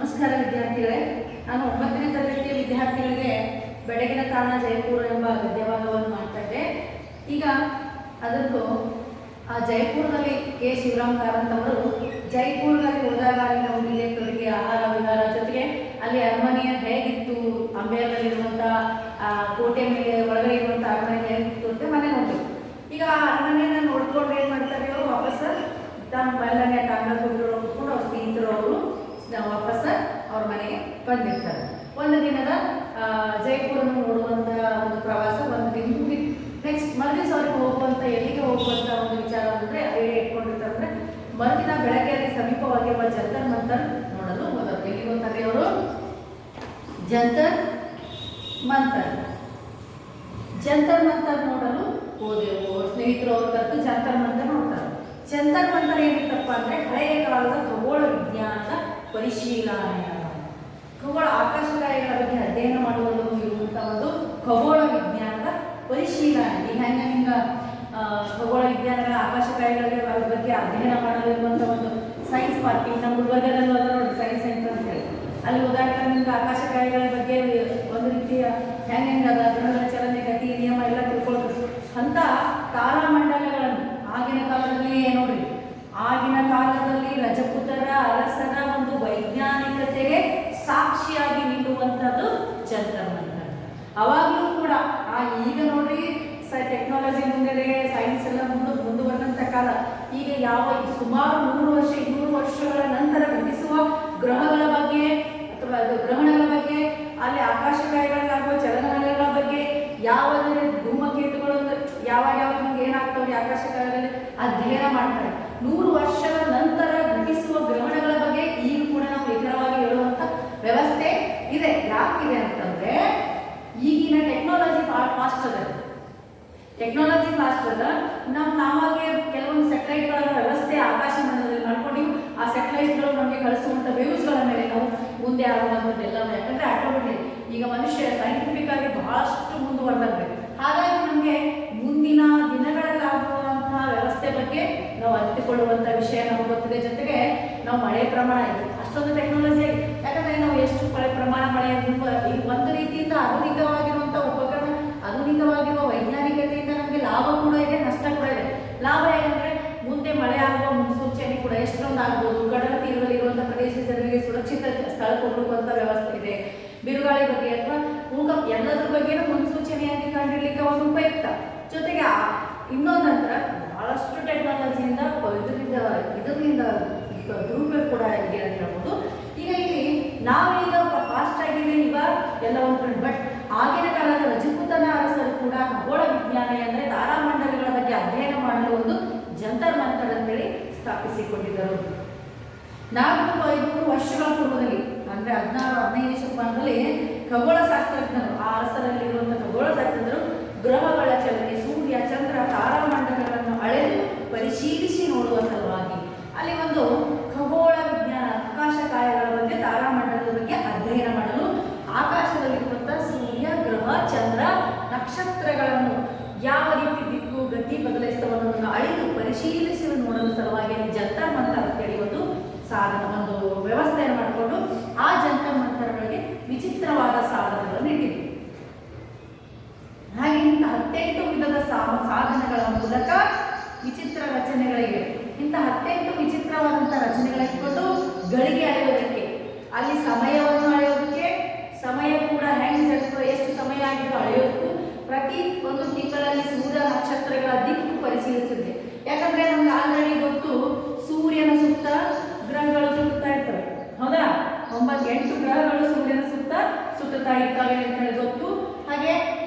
ನಮಸ್ಕಾರ ವಿದ್ಯಾರ್ಥಿಗಳೇ. ನಾನು 9ನೇ ತರಗತಿಯ ವಿದ್ಯಾರ್ಥಿಗಳಿಗೆ ಬೆಳಗಿನ ತಾಣ ಜೈಪುರ ಎಂಬ ಗದ್ಯಭಾಗವನ್ನು ಮಾಡ್ತಾ ಇದ್ದೆ. ಈಗ ಅದರದ್ದು ಆ ಜೈಪುರದಲ್ಲಿ ಕೆ ಶಿವರಾಮ್ ಕಾರಂತ್ ಅವರು ಜೈಪುರದಲ್ಲಿ ಹೋದಾಗ ಅಲ್ಲಿನ ಉಡುಗೆ ತೊಡುಗೆ ಆಹಾರ ವಿಹಾರ ಜೊತೆಗೆ ಅಲ್ಲಿ ಅರಮನೆ ಹೇಗಿತ್ತು, ಅಂಬೇರ್ನಲ್ಲಿರುವಂಥ ಕೋಟೆ ಮೇಲೆ ಒಳಗಡೆ ಇರುವಂಥ ಅರಮನೆ ಹೇಗಿತ್ತು ಅಂತ ಮನೆ ನೋಡ್ಬೇಕು. ಈಗ ಆ ಅರಮನೆಯನ್ನು ನೋಡ್ಕೊಂಡು ಏನು ಮಾಡ್ತಾರೆ ಅವರು ವಾಪಸ್ ತಮ್ಮ ಮಲ್ಲನೆ ಟಾಂಗ ಕುಂಡ್ರು ಅವ್ರ ಸ್ನೇಹಿತರು ಅವರು ವಾಪಸ್ ಅವ್ರ ಮನೆಗೆ ಬಂದಿರ್ತಾರೆ. ಒಂದು ದಿನದ ಜೈಪುರನ್ನು ನೋಡುವಂಥ ಒಂದು ಪ್ರವಾಸ ಒಂದು ದಿನ ಮುಗಿತು. ನೆಕ್ಸ್ಟ್ ಮರುದಿವಸ ಅವ್ರಿಗೆ ಹೋಗುವಂಥ ಎಲ್ಲಿಗೆ ಹೋಗುವಂಥ ಒಂದು ವಿಚಾರ ಅಂದರೆ ಐಡಿಯಾ ಇಟ್ಕೊಂಡಿರ್ತಾರೆ. ಅಂದರೆ ಮರುದಿನ ಬೆಳಗ್ಗೆ ಅಲ್ಲಿ ಸಮೀಪವಾಗಿರುವ ಜಂತರ್ ಮಂತರ್ ನೋಡಲು ಹೋದರು. ಎಲ್ಲಿಗೆ ಹೋಗ್ತಾರೆ ಅವರು? ಜಂತರ್ ಮಂತರ್ ನೋಡಲು ಹೋದೆವು. ಸ್ನೇಹಿತರು ಅವ್ರ ಕರೆದು ಜಂತರ್ ಮಂತರ್ ನೋಡ್ತಾರೆ. ಜಂತರ್ ಮಂತರ್ ಏನಿತ್ತಪ್ಪ ಅಂದರೆ ಹಳೆಯ ಕಾಲದ ಖಗೋಳ ವಿಜ್ಞಾನದ ಪರಿಶೀಲನೆ, ಖಗೋಳ ಆಕಾಶಕಾಯಗಳ ಬಗ್ಗೆ ಅಧ್ಯಯನ ಮಾಡುವಲ್ಲೂ ಇರುವಂಥ ಒಂದು ಖಗೋಳ ವಿಜ್ಞಾನದ ಪರಿಶೀಲನೆ. ಈ ಹೆಂಗೆ ಹಿಂಗೆ ಖಗೋಳ ವಿಜ್ಞಾನಗಳ ಆಕಾಶಕಾಯಗಳ ಬಗ್ಗೆ ಅಧ್ಯಯನ ಮಾಡಲು ಇರುವಂಥ ಒಂದು ಸೈನ್ಸ್ ಪಾರ್ಕ್. ನಮ್ಮ ಗುಲ್ಬರ್ಗದಲ್ಲಿ ಹೋದ ನೋಡಿ ಸೈನ್ಸ್ ಸೆಂಟರ್ ಅಂತ ಹೇಳಿ, ಅಲ್ಲಿ ಹೋದಾಗ ನಿಮ್ಗೆ ಆಕಾಶಕಾಯಗಳ ಬಗ್ಗೆ ಒಂದು ರೀತಿಯ ಹೆಂಗೆ ಅದ ಗ್ರಹಗಳ ಚಲನೆ ಗತಿ ನಿಯಮ ಎಲ್ಲ ತಿಳ್ಕೊಳ್ಬೇಕು. ಅಂಥ ತಾರಾಮಂಡಲಗಳನ್ನು ಆಗಿನ ಕಾಲದಲ್ಲಿ ನೋಡ್ರಿ, ಆಗಿನ ಕಾಲದಲ್ಲಿ ರಜಪೂತರ ಅರಸರ ಒಂದು ವೈಜ್ಞಾನಿಕತೆಗೆ ಸಾಕ್ಷಿಯಾಗಿ ನಿಲ್ಲುವಂಥದ್ದು ಜಂತರ್ ಮಂತರ್. ಅವಾಗಲೂ ಕೂಡ ಈಗ ನೋಡ್ರಿ ಟೆಕ್ನಾಲಜಿ ಮುಂದೆ ಸೈನ್ಸ್ ಎಲ್ಲ ಮುಂದುವರೆದಂಥ ಕಾಲ. ಈಗ ಸುಮಾರು 100 ವರ್ಷ 200 ವರ್ಷಗಳ ನಂತರ ಘಟಿಸುವ ಗ್ರಹಗಳ ಬಗ್ಗೆ ಅಥವಾ ಗ್ರಹಣಗಳ ಬಗ್ಗೆ, ಅಲ್ಲಿ ಆಕಾಶಕಾಯಗಳಾಗುವ ಚಲನವಲನಗಳ ಬಗ್ಗೆ, ಯಾವುದೇ ಧೂಮಕೇತುಗಳು ಯಾವಾಗ ನಿಮ್ಗೆ ಏನಾಗ್ತವೆ ಆಕಾಶಕಾಯಗಳಲ್ಲಿ ಅಧ್ಯಯನ ಮಾಡ್ತಾರೆ. 100 ವರ್ಷಗಳ ನಂತರ ಘಟಿಸುವ ಗ್ರಹಣಗಳ ಬಗ್ಗೆ ಈಗ ಕೂಡ ನಾವು ನಿಖರವಾಗಿ ಹೇಳುವಂಥ ವ್ಯವಸ್ಥೆ ಇದೆ. ಯಾಕಿದೆ ಅಂತಂದ್ರೆ ಈಗಿನ ಟೆಕ್ನಾಲಜಿ ಫಾಸ್ಟ್ ಅದ. ನಾವಾಗೆ ಕೆಲವೊಂದು ಸ್ಯಾಟಲೈಟ್ಗಳ ವ್ಯವಸ್ಥೆ ಆಕಾಶ ಮಂಡಲದಲ್ಲಿ ಮಾಡ್ಕೊಂಡು ಆ ಸ್ಯಾಟಲೈಟ್ಗಳು ನಮಗೆ ಕಳಿಸುವಂಥ ವೇವ್ಸ್ಗಳ ಮೇಲೆ ನಾವು ಮುಂದೆ ಆಗುವಂಥದ್ದೆಲ್ಲ. ಯಾಕಂದ್ರೆ ಆಟೋಮೆಟಿಕ್ ಈಗ ಮನುಷ್ಯ ಸೈಂಟಿಫಿಕ್ ಆಗಿ ಬಹಳಷ್ಟು ಮುಂದುವರೆದಿರ್ಬೇಕು. ಹಾಗಾಗಿ ನಮಗೆ ಮುಂದಿನ ದಿನಗಳಲ್ಲಾಗುವಂತಹ ವ್ಯವಸ್ಥೆ ಬಗ್ಗೆ ನಾವು ಅರಿತುಕೊಳ್ಳುವಂಥ ವಿಷಯ ನಮಗೆ ಗೊತ್ತಿದೆ. ಜೊತೆಗೆ ನಾವು ಮಳೆ ಪ್ರಮಾಣ ಇದೆ ಅಷ್ಟೊಂದು ಟೆಕ್ನಾಲಜಿ ಆಗಿದೆ. ಯಾಕಂದರೆ ನಾವು ಎಷ್ಟು ಮಳೆ ಈ ಒಂದು ರೀತಿಯಿಂದ ಆಧುನಿಕವಾಗಿರುವಂಥ ಉಪಕರಣ, ಆಧುನಿಕವಾಗಿರುವ ವೈಜ್ಞಾನಿಕತೆಯಿಂದ ನಮಗೆ ಲಾಭ ಕೂಡ ಇದೆ, ನಷ್ಟ ಕೂಡ ಇದೆ. ಲಾಭ ಏನಂದರೆ ಮುಂದೆ ಮಳೆ ಆಗುವ ಮುನ್ಸೂಚನೆ ಕೂಡ ಎಷ್ಟೊಂದು ಆಗ್ಬೋದು. ಕಡಲ ತೀರದಲ್ಲಿ ಇರುವಂಥ ಪ್ರದೇಶದ ಜನರಿಗೆ ಸುರಕ್ಷಿತ ಸ್ಥಳಕ್ಕೆ ಹೋಗುವಂಥ ವ್ಯವಸ್ಥೆ ಇದೆ. ಬಿರುಗಾಳಿ ಬಗ್ಗೆ ಅಥವಾ ಭೂಕಂಪ ಎಲ್ಲದ್ರ ಬಗ್ಗೆನೂ ಮುನ್ಸೂಚನೆಯಾಗಿ ಕಂಡಿಡ್ಲಿಕ್ಕೆ ಒಂದು ಉಪಯುಕ್ತ. ಜೊತೆಗೆ ಇನ್ನೊಂದಂತರ ಬಹಳಷ್ಟು ಟೆಕ್ನಾಲಜಿಯಿಂದ ಇದರಿಂದ ದುರುಪಯೋಗ ಕೂಡ ಇದೆ ಅಂತ ಹೇಳ್ಬೋದು. ಈಗ ಇಲ್ಲಿ ನಾವೀಗ ಫಾಸ್ಟ್ ಆಗಿದೆ ಈಗ ಎಲ್ಲ ಒಂದು. ಬಟ್ ಆಗಿನ ಕಾಲದ ರಜಪೂತನ ಅರಸರು ಕೂಡ ಖಗೋಳ ವಿಜ್ಞಾನ ಅಂದರೆ ತಾರಾಮಂಡಲಗಳ ಬಗ್ಗೆ ಅಧ್ಯಯನ ಮಾಡಲು ಒಂದು ಜಂತರ್ ಮಂತರ್ ಅಂತೇಳಿ ಸ್ಥಾಪಿಸಿಕೊಂಡಿದ್ದರು. 400-500 ವರ್ಷಗಳ ಪೂರ್ವದಲ್ಲಿ ಅಂದರೆ 16-15ನೇ ಶತಮಾನದಲ್ಲಿ ಖಗೋಳಶಾಸ್ತ್ರಜ್ಞರು, ಆ ಅರಸರಲ್ಲಿರುವಂಥ ಖಗೋಳಶಾಸ್ತ್ರಜ್ಞರು ಗ್ರಹಗಳ ಚಲನೆ, ಸೂರ್ಯ, ಚಂದ್ರ, ತಾರಾಮಂಡಲಗಳನ್ನು ಅಳೆದು ಪರಿಶೀಲಿಸಿ ನೋಡುವ ಸಲುವಾಗಿ ಅಲ್ಲಿ ಒಂದು ಖಗೋಳ ವಿಜ್ಞಾನ ಆಕಾಶಕಾಯಗಳ ಬಗ್ಗೆ, ತಾರಾಮಂಡಲದ ಬಗ್ಗೆ ಅಧ್ಯಯನ ಮಾಡಲು ಆಕಾಶದಲ್ಲಿರುವಂಥ ಸೂರ್ಯ, ಗ್ರಹ, ಚಂದ್ರ, ನಕ್ಷತ್ರಗಳನ್ನು ಯಾವ ರೀತಿ ದಿಕ್ಕು ಗತಿ ಬದಲಿಸುವುದನ್ನು ಅಳೆದು ಪರಿಶೀಲಿಸಿ ನೋಡಲು ಸಲುವಾಗಿ ಜಂತರ್ ಮಂತರ್ ಅಂತೇಳಿ ಒಂದು ಸಾಧನ, ಒಂದು ವ್ಯವಸ್ಥೆಯನ್ನು ಮಾಡಿಕೊಂಡು ಆ ಜಂತರ್ ಮಂತರ್ಗಳಿಗೆ ವಿಚಿತ್ರವಾದ ಸಾಧನಗಳನ್ನು ಇಟ್ಟಿದೆ. ಹಾಗೆ ಇಂಥ 18 ವಿಧದ ಸಾಧನಗಳ ಮೂಲಕ ವಿಚಿತ್ರ ರಚನೆಗಳಿವೆ. ಇಂಥ 18 ವಿಚಿತ್ರವಾದಂಥ ರಚನೆಗಳಿಟ್ಕೊಂಡು ಗಳಿಗೆ ಅಳೆಯೋದಕ್ಕೆ, ಅಲ್ಲಿ ಸಮಯವನ್ನು ಅಳೆಯೋದಕ್ಕೆ, ಸಮಯ ಕೂಡ ಹೆಂಗೆ ಜರುಗ್ತದೆ, ಎಷ್ಟು ಸಮಯ ಆಗಿದ್ದು ಅಳೆಯೋದಕ್ಕೂ, ಪ್ರತಿ ಒಂದು ತಿಂಗಳಲ್ಲಿ ಸೂರ್ಯ ನಕ್ಷತ್ರಗಳ ದಿಕ್ಕು ಪರಿಶೀಲಿಸುತ್ತೆ. ಯಾಕಂದ್ರೆ ನಮ್ಗೆ ಆಲ್ರೆಡಿ ಗೊತ್ತು ಸೂರ್ಯನ ಸುತ್ತ ಗ್ರಹಗಳು ಸುತ್ತಾ ಇರ್ತವೆ, ಹೌದಾ? 8 ಗ್ರಹಗಳು ಸೂರ್ಯನ ಸುತ್ತ ಸುತ್ತುತ್ತಾ ಇರ್ತವೆ ಅಂತ ಹೇಳಿ ಗೊತ್ತು. ಹಾಗೆ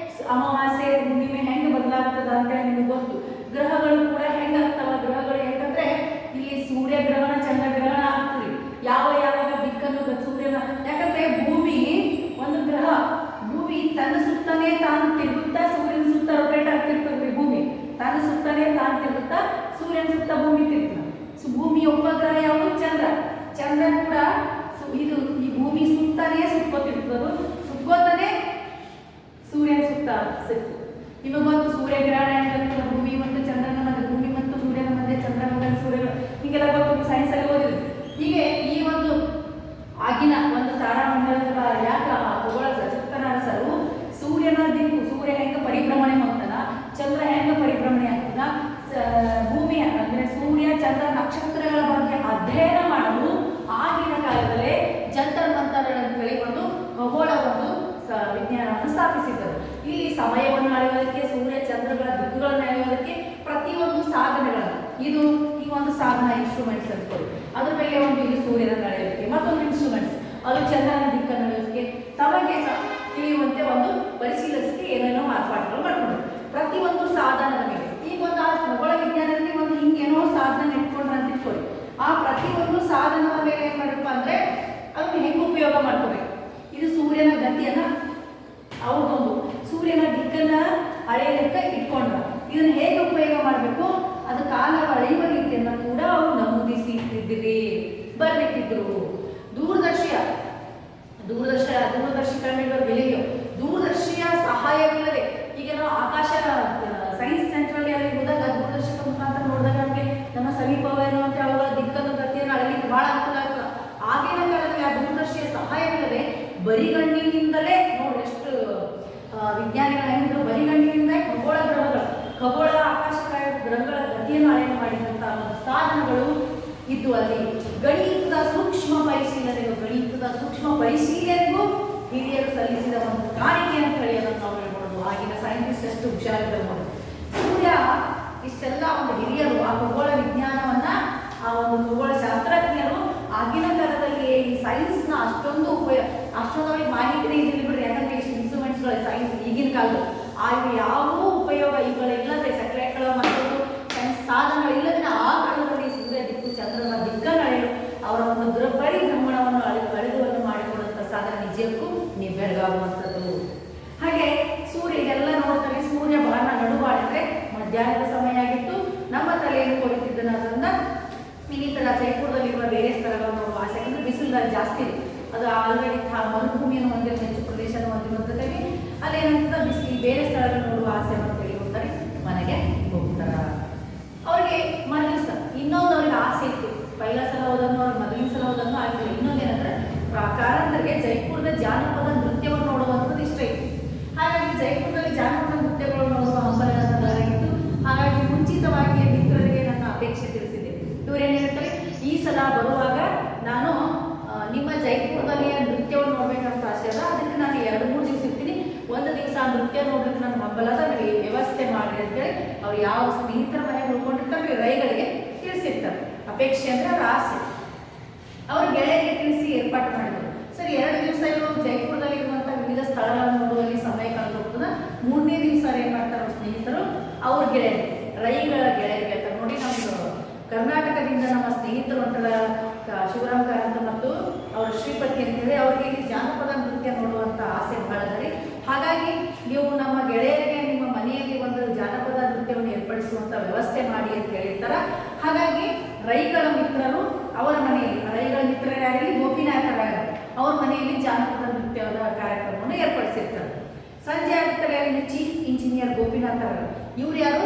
ಅಮಾವಾಸ್ಯೆ ಹುಣ್ಣಿಮೆ ಹೆಂಗೆ ಬದಲಾಗ್ತದ ಅಂತೇಳಿ ನಿಮಗೆ ಗೊತ್ತು. ಗ್ರಹಗಳು ಕೂಡ ಹೆಂಗಾಗ್ತವ, ಗ್ರಹಗಳು ಯಾಕಂದ್ರೆ ಇಲ್ಲಿ ಸೂರ್ಯಗ್ರಹಣ ಚಂದ್ರಗ್ರಹಣ ಆಗ್ತದೆ. ಯಾವಾಗ ದಿಕ್ಕನ್ನು ಸೂರ್ಯನ, ಯಾಕಂದ್ರೆ ಭೂಮಿ ಒಂದು ಗ್ರಹ, ಭೂಮಿ ತನ್ನ ಸುತ್ತನೇ ತಾನು ತಿರುಗುತ್ತಾ ಸೂರ್ಯನ ಸುತ್ತ ರೊಟೇಟ್ ಆಗ್ತಿರ್ತದೆ. ಭೂಮಿ ತನ್ನ ಸುತ್ತನೇ ತಾನು ತಿರುಗುತ್ತಾ ಸೂರ್ಯನ ಸುತ್ತ ಭೂಮಿ ತಿರುಗ್ತಾನೆ. ಭೂಮಿಯ ಉಪಗ್ರಹ ಯಾವುದು? ಚಂದ್ರ ಕೂಡ ಇದು ಈ ಭೂಮಿ ಸುತ್ತಾನೇ ಸುತ್ತೋತಿರ್ತದೆ, ಸುತ್ತೋತಾನೆ ಸೂರ್ಯನ ಸುತ್ತ ಸಿಕ್ತು. ನಿಮಗೆ ಗೊತ್ತು ಸೂರ್ಯಗ್ರಹಣ ಹೆಂಗಂತ, ಭೂಮಿ ಮತ್ತು ಚಂದ್ರನ ಮಧ್ಯೆ, ಭೂಮಿ ಮತ್ತು ಸೂರ್ಯನ ಮಧ್ಯೆ, ಚಂದ್ರನ ಮಧ್ಯೆ ಸೂರ್ಯ, ಹೀಗೆಲ್ಲ ಗೊತ್ತು, ಸೈನ್ಸ್ ಅಲ್ಲಿ ಓದಿದ್ರು. ಹೀಗೆ ಈ ಒಂದು ಆಗಿನ ದಿಕ್ಕು ಸೂರ್ಯ ಹೆಂಗೆ ಪರಿಭ್ರಮಣೆ ಹೋಗ್ತದ, ಚಂದ್ರ ಹೆಂಗೆ ಪರಿಭ್ರಮಣೆ ಆಗ್ತದ, ಭೂಮಿ ಅಂದ್ರೆ ಸೂರ್ಯ ಚಂದ್ರ ನಕ್ಷತ್ರಗಳ ಬಗ್ಗೆ ಅಧ್ಯಯನ ಮಾಡಲು ಆಗಿನ ಕಾಲದಲ್ಲೇ ಜಂತರ್ ಮಂತರ್ ಅಂತೇಳಿ ಒಂದು ಖಗೋಳ ಒಂದು ವಿಜ್ಞಾನವನ್ನು ಸ್ಥಾಪಿಸಿದ್ದರು. ಇಲ್ಲಿ ಸಮಯವನ್ನು ಅಳೆಯೋದಕ್ಕೆ, ಸೂರ್ಯ ಚಂದ್ರಗಳ ದಿಕ್ಕುಗಳನ್ನು ಅಳೆಯೋದಕ್ಕೆ ಪ್ರತಿಯೊಂದು ಸಾಧನಗಳನ್ನು, ಇದು ಈ ಒಂದು ಸಾಧನ ಇನ್ಸ್ಟ್ರೂಮೆಂಟ್ಸ್ ಅಂತಾರೆ, ಅದ್ರ ಮೇಲೆ ಒಂದು ಇಲ್ಲಿ ಸೂರ್ಯನ ಅಳೆಯೋದಕ್ಕೆ ಮತ್ತೊಂದು ಇನ್ಸ್ಟ್ರೂಮೆಂಟ್ಸ್, ಅದು ಚಂದ್ರನ ದಿಕ್ಕನ್ನು ಅಳೆಯೋದಕ್ಕೆ ತಮಗೆ ತಿಳಿಯುವಂತೆ ಒಂದು ಪರಿಶೀಲಿಸಿ ಏನೇನೋ ಮಾರ್ಪಾಡುಗಳು ಮಾಡ್ಕೊಂಡು ಪ್ರತಿಯೊಂದು ಸಾಧನದ ಮೇಲೆ. ಈಗ ಒಂದು ಆ ಖಗೋಳ ವಿಜ್ಞಾನದಲ್ಲಿ ಒಂದು ಹಿಂಗೇನೋ ಸಾಧನ ಇಟ್ಕೊಂಡ್ರೆ ಅಂತ ಇಟ್ಕೊಳ್ಳಿ, ಆ ಪ್ರತಿಯೊಂದು ಸಾಧನದ ಮೇಲೆ ಏನ್ ಮಾಡಬೇಕು ಅಂದ್ರೆ ಅದನ್ನ ಹೆಂಗೆ ಉಪಯೋಗ ಮಾಡ್ಕೋಬೇಕು. ಇದು ಸೂರ್ಯನ ಗತಿಯನ್ನ ಅವ್ರದೊಂದು ಸೂರ್ಯನ ದಿಕ್ಕನ್ನ ಅಳೆಯಲಿಕ್ಕೆ ಇಟ್ಕೊಂಡ್ರ, ಇದನ್ನ ಹೇಗೆ ಉಪಯೋಗ ಮಾಡಬೇಕು, ಅದು ಕಾಲವ ಅಳೆಯುವ ರೀತಿಯನ್ನ ಕೂಡ ಅವರು ನಮೂದಿಸಿ ಇಟ್ಟಿದ್ದಿರಿ, ಬರ್ಲಿಕ್ಕಿದ್ರು. ದೂರದರ್ಶಿಗಳ ಮೇಲೆ ಬೆಲೆಯೋ ದೂರದರ್ಶಿಯ ಸಹಾಯವಿಲ್ಲದೆ, ಈಗ ನಾವು ಆಕಾಶ ಸೈನ್ಸ್ ಸೆಂಟ್ರಲ್ಲಿ ಅಲ್ಲಿ ಹೋದಾಗ ದೂರದರ್ಶಕ ಮುಖಾಂತರ ನೋಡಿದಾಗ ನಮಗೆ ನಮ್ಮ ಸಮೀಪವೇನು ಅಂತ ಅವುಗಳ ದಿಕ್ಕನ್ನು ಗತಿಯನ್ನು ಅಳಲಿಕ್ಕೆ ಬಹಳ ಅನುಕೂಲ ಆಗ್ತದೆ. ಆಗಿನ ಕಾಲದಲ್ಲಿ ಆ ದೂರದರ್ಶಿಯ ಸಹಾಯವಿಲ್ಲದೆ ಬರಿಗಣ್ಣಿನಿಂದಲೇ ನೋಡಿ ಎಷ್ಟು ವಿಜ್ಞಾನಿಗಳು ಹೆಂಗಿದ್ರು, ಬರಿಗಣ್ಣಿನಿಂದ ಖಗೋಳ ಆಕಾಶಕಾಯ ಗ್ರಹಗಳ ಗತಿಯನ್ನು ಅಳೆಯನ್ನು ಮಾಡಿದಂತಹ ಒಂದು ಸಾಧನಗಳು ಇದ್ದು. ಅಲ್ಲಿ ಗಣಿತದ ಸೂಕ್ಷ್ಮ ಪರಿಶೀಲನೆಗೂ ಹಿರಿಯರು ಸಲ್ಲಿಸಿದ ಒಂದು ಕಾಣಿಕೆ ಅಂತ ಹೇಳಿ ಅದನ್ನು ನಾವು ಹೇಳ್ಬೋದು. ಆಗಿನ ಸೈಂಟಿಸ್ಟ್ ಎಷ್ಟು ಹುಷಾರಿರ್ಬೋದು. ಸೂರ್ಯ ಇಷ್ಟೆಲ್ಲ ಒಂದು ಹಿರಿಯರು ಆ ಖಗೋಳ ವಿಜ್ಞಾನವನ್ನ, ಆ ಒಂದು ಖಗೋಳ ಶಾಸ್ತ್ರಜ್ಞರು ಆಗಿನ ಕಾಲದಲ್ಲಿ ಈ ಸೈನ್ಸ್ನ ಅಷ್ಟೊಂದು ಅಷ್ಟೊಂದು ಮಾಹಿತಿ ಇದ್ದಿಲ್ಲ ಬಿಡ್ರಿ, ಯಾಕಂದ್ರೆ ಇಷ್ಟು ಇನ್ಸ್ಟ್ರೂಮೆಂಟ್ಸ್ಗಳು ಸೈನ್ಸ್ ಈಗಿನ ಕಾಲದ ಯಾವುದೂ ಉಪಯೋಗ ಇವುಗಳಿಲ್ಲದೆ, ಸೆಟಲೈಟ್ಗಳು ಮತ್ತೊಂದು ಸೈನ್ಸ್ ಸಾಧನಗಳಿಲ್ಲದೆ ಆ ಕಾಲದಲ್ಲಿ ಸೂರ್ಯ ದಿಕ್ಕು ಚಂದ್ರನ ದಿಕ್ಕನ್ನು ಅಳೆಯಲು ಅವರ ಒಂದು ಪರಿಭ್ರಮಣವನ್ನು ಅಳೆದುವನ್ನು ಮಾಡಿಕೊಳ್ಳುವಂಥ ಸಾಧನ ನಿಜಕ್ಕೂ ಬೆಳಗಾಗುವಂಥದ್ದು. ಹಾಗೆ ಸೂರ್ಯ ಇದೆಲ್ಲ ನೋಡ್ತಾರೆ, ಸೂರ್ಯ ಬಾಣ ನಡುವಾಡಿದ್ರೆ ಮಧ್ಯಾಹ್ನದ ಸಮಯ ಆಗಿತ್ತು, ನಮ್ಮ ತಲೆಯನ್ನು ಕೊಡುತ್ತಿದ್ದನಾದ್ರಿಂದ ಇನ್ನಿತರ ಜೈಪುರದಲ್ಲಿರುವ ಬೇರೆ ಸ್ಥಳಗಳನ್ನು ನೋಡುವ ಆಸೆ, ಯಾಕಂದ್ರೆ ಬಿಸಿಲು ಜಾಸ್ತಿ ಇದೆ, ಅದು ಆಲ್ರೆಡಿ ಮರುಭೂಮಿಯನ್ನು ಹೊಂದಿರುವ ಹೆಚ್ಚು ಪ್ರದೇಶವನ್ನು ಹೊಂದಿರುವಂಥದ್ದಲ್ಲಿ ಅಲ್ಲೇನಂತ ಬಿಸಿಲು ಬೇರೆ ಸ್ಥಳಗಳನ್ನು ನೋಡುವ ಆಸೆ ಅಂತೇಳಿ ಹೋಗ್ತಾರೆ, ಮನೆಗೆ ಹೋಗ್ತಾರ. ಅವ್ರಿಗೆ ಮರಳಿಸ ಇನ್ನೊಂದು ಅವ್ರಿಗೆ ಆಸೆ ಇತ್ತು, ಪೈಲ ಸಲ ಹೋದನ್ನು ಅವ್ರಿಗೆ ಮೊದಲಿನ ಸಲ ಹೋದನ್ನು ಆಗಿಲ್ಲ. ಇನ್ನೊಂದೇನಂದ್ರೆ ಕಾರಂತರಿಗೆ ಜೈಪುರದ ಜಾನಪದ ನೃತ್ಯವನ್ನು ನೋಡುವಂಥದ್ದು ಇಷ್ಟ ಇತ್ತು. ಹಾಗಾಗಿ ಜೈಪುರದಲ್ಲಿ ಜಾನಪದ ನೃತ್ಯಗಳು ನೋಡುವ ಹಂಬಲವಾಗಿತ್ತು. ಹಾಗಾಗಿ ಮುಂಚಿತವಾಗಿ ಮಿತ್ರರಿಗೆ ನನ್ನ ಅಪೇಕ್ಷೆ ತಿಳಿಸಿದೆ. ಇವರೇನು ಹೇಳ್ತಾರೆ, ಈ ಸಲ ಬರುವಾಗ ನಾನು ನಿಮ್ಮ ಜೈಪುರದಲ್ಲಿ ನೃತ್ಯವನ್ನು ನೋಡ್ಬೇಕಂತ ಆಸೆ ಅದ, ಅದಕ್ಕೆ ನಾನು 2-3 ದಿವಸ ಇರ್ತೀನಿ, ಒಂದು ದಿವಸ ಆ ನೃತ್ಯ ನೋಡ್ಲಿಕ್ಕೆ ನನ್ನ ಹಂಬಲದ ನನಗೆ ವ್ಯವಸ್ಥೆ ಮಾಡಿ ಅಂತೇಳಿ ಅವ್ರು ಯಾವ ಸ್ನೇಹಿತರ ಮನೆಗೆ ಉಳ್ಕೊಂಡಿರ್ತಾರೆ ರೈಗಳಿಗೆ ತಿಳಿಸಿರ್ತಾರೆ. ಅಪೇಕ್ಷೆ ಅಂದ್ರೆ ಅವ್ರ ಆಸೆ, ಅವ್ರ ಗೆಳೆಯರಿಗೆ ತಿಳಿಸಿ ಏರ್ಪಾటు ಮಾಡಿದ್ರು. ಸರಿ, 2 ದಿವಸ ಇವರು ಜೈಪುರದಲ್ಲಿ ಇರುವಂತಹ ವಿವಿಧ ಸ್ಥಳಗಳನ್ನು ನೋಡುವಲ್ಲಿ ಸಮಯ ಕಳೆದು ಹೋಗ್ತದೆ. 3ನೇ ದಿವಸ ಏನ್ ಮಾಡ್ತಾರೆ ಅವ್ರ ಸ್ನೇಹಿತರು, ಅವ್ರ ಗೆಳೆಯರು ರೈಗಳ ಗೆಳೆಯರಿಗೆ ಅಂತ ನೋಡಿ, ನಮ್ದು ಕರ್ನಾಟಕದಿಂದ ನಮ್ಮ ಸ್ನೇಹಿತರು ಒಂಥರ ಶಿವರಾಮ್ ಕಾರಂತ ಮತ್ತು ಅವ್ರ ಶ್ರೀಪತಿ ಅಂತೇಳಿ ಅವರಿಗೆ ಜಾನಪದ ನೃತ್ಯ ನೋಡುವಂಥ ಆಸೆ ಬಹಳದಲ್ಲಿ. ಹಾಗಾಗಿ ನೀವು ನಮ್ಮ ಗೆಳೆಯರಿಗೆ ನಿಮ್ಮ ಮನೆಯಲ್ಲಿ ಒಂದು ಜಾನಪದ ನೃತ್ಯವನ್ನು ಏರ್ಪಡಿಸುವಂಥ ವ್ಯವಸ್ಥೆ ಮಾಡಿ ಅಂತ ಹೇಳಿರ್ತಾರ. ಹಾಗಾಗಿ ರೈಗಳ ಮಿತ್ರರು ಅವರ ಮನೆಯಲ್ಲಿ, ರೈಗಳ ಮಿತ್ರರು ಯಾರಲ್ಲಿ ಗೋಪಿನಾಥರ ಅವ್ರ ಮನೆಯಲ್ಲಿ ಜಾನಪದ ನೃತ್ಯದ ಕಾರ್ಯಕ್ರಮವನ್ನು ಏರ್ಪಡಿಸಿರ್ತಾರೆ. ಸಂಜೆ ಆಗ್ತಾರೆ, ಅಲ್ಲಿ ಚೀಫ್ ಇಂಜಿನಿಯರ್ ಗೋಪಿನಾಥರ, ಇವ್ರು ಯಾರು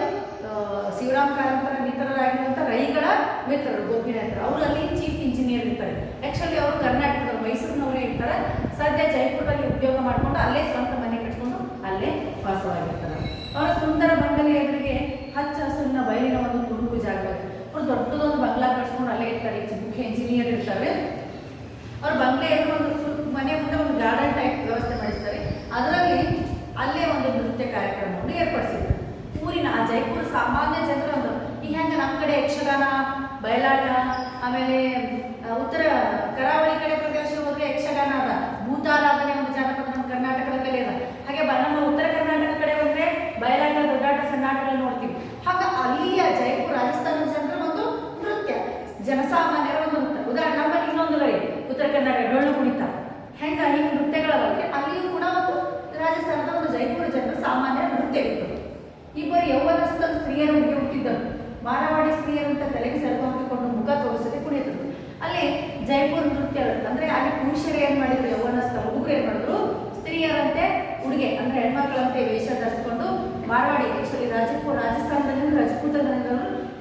ಶಿವರಾಮ್ ಕಾರಂತರ ಮಿತ್ರರಾಗಿರುವಂಥ ರೈಗಳ ಮಿತ್ರರು ಗೋಪಿನಾಥರು, ಅವರು ಅಲ್ಲಿ ಚೀಫ್ ಇಂಜಿನಿಯರ್ ಇರ್ತಾರೆ. ಆ್ಯಕ್ಚುಲಿ ಅವರು ಕರ್ನಾಟಕದ ಮೈಸೂರಿನವರೇ ಇರ್ತಾರೆ. ಸದ್ಯ ಜೈಪುರದಲ್ಲಿ ಉದ್ಯೋಗ ಮಾಡಿಕೊಂಡು ಅಲ್ಲೇ ಸ್ವಂತ ಮನೆ ಕಟ್ಕೊಂಡು ಅಲ್ಲೇ ವಾಸವಾಗಿರ್ತಾರೆ. ಅವರ ಸುಂದರ ಬಂಗಲೆ ಎದುರಿಗೆ ಹಚ್ಚ ಹಸುರಿನ ಬಯಲಿನ ಒಂದು ತುಡುಕು ಜಾಗ, ಅವ್ರು ದೊಡ್ಡದೊಂದು ಬಂಗ್ಲಾ ಕಟ್ಸ್ಕೊಂಡು ಅಲ್ಲೇ ಇರ್ತಾರೆ. ಮುಖ್ಯ ಇಂಜಿನಿಯರ್ ಇರ್ತಾರೆ. ಅವ್ರ ಬಂಗ್ಲೆ ಎದುರು ಒಂದು ಮನೆ ಮುಂದೆ ಒಂದು ಗಾರ್ಡನ್ ಟೈಪ್ ವ್ಯವಸ್ಥೆ ಮಾಡಿರ್ತಾರೆ. ಅದರಲ್ಲಿ ಅಲ್ಲೇ ಒಂದು ನೃತ್ಯ ಕಾರ್ಯಕ್ರಮವನ್ನು ಏರ್ಪಡಿಸಿದ್ದಾರೆ. ಊರಿನ ಆ ಜೈಪುರ ಸಾಮಾನ್ಯ ಜನರು ಒಂದು ಈಗ ಹೆಂಗೆ ನಮ್ಮ ಕಡೆ ಯಕ್ಷಗಾನ, ಬಯಲಾಟ, ಆಮೇಲೆ ಉತ್ತರ ಕರಾವಳಿ ಕಡೆ ಪ್ರದೇಶ ಹೋದ್ರೆ ಯಕ್ಷಗಾನ ಅದ, ಭೂತಾರಾಧನೆ ಒಂದು ಜಾನಪದ ನಮ್ಮ ಕರ್ನಾಟಕದ ಕಲೆ ಅದ. ಹಾಗೆ ನಮ್ಮ ಉತ್ತರ ಕರ್ನಾಟಕ ಕಡೆ ಬಂದ್ರೆ ಬಯಲಾಟ, ದೊಡ್ಡಾಟ, ಸಣ್ಣಾಟಗಳು ನೋಡ್ತೀವಿ. ಹಾಗೆ ಅಲ್ಲಿಯ ಜೈಪುರ ರಾಜಸ್ಥಾನದ ಜನರ ಒಂದು ನೃತ್ಯ, ಜನಸಾಮಾನ್ಯರ ಒಂದು ನೃತ್ಯ. ಉದಾಹರಣೆ ನಮ್ಮಲ್ಲಿ ಇನ್ನೊಂದು ಗಡಿ ಉತ್ತರ ಕರ್ನಾಟಕ ಡೊಳ್ಳು ಕುಣಿತ, ಹೆಂಗ ಈ ನೃತ್ಯಗಳ ಬಗ್ಗೆ ಅಲ್ಲಿಯೂ ಕೂಡ ಒಂದು ರಾಜಸ್ಥಾನದ ಒಂದು ಜೈಪುರ ಜನರ ಸಾಮಾನ್ಯ ನೃತ್ಯ ಇತ್ತು. ಇಬ್ಬರು ಯೌವನಸ್ಥ ಸ್ತ್ರೀಯರು ಹುಟ್ಟಿದ್ದರು. ಮಾರವಾಡಿ ಸ್ತ್ರೀಯರು ಅಂತ ತಲೆಗೆ ಸೆರಗು ಹಾಕಿಕೊಂಡು ಮುಖ ತೋರಿಸದೆ ಕುಣಿತರು. ಅಲ್ಲಿ ಜೈಪುರ ನೃತ್ಯ ಅಂದ್ರೆ ಅಲ್ಲಿ ಪುರುಷರು ಏನ್ ಮಾಡಿದ್ರು, ಯೌವನಸ್ಥ ಹುಡುಗರು ಏನ್ ಮಾಡಿದ್ರು, ಸ್ತ್ರೀಯರಂತೆ ಉಡುಗೆ ಅಂದ್ರೆ ಹೆಣ್ಮಕ್ಳಂತೆ ವೇಷ ಧರಿಸಿಕೊಂಡು ಮಾರವಾಡಿ, ಆಕ್ಚುಲಿ ರಾಜಸ್ಥಾನದಲ್ಲಿ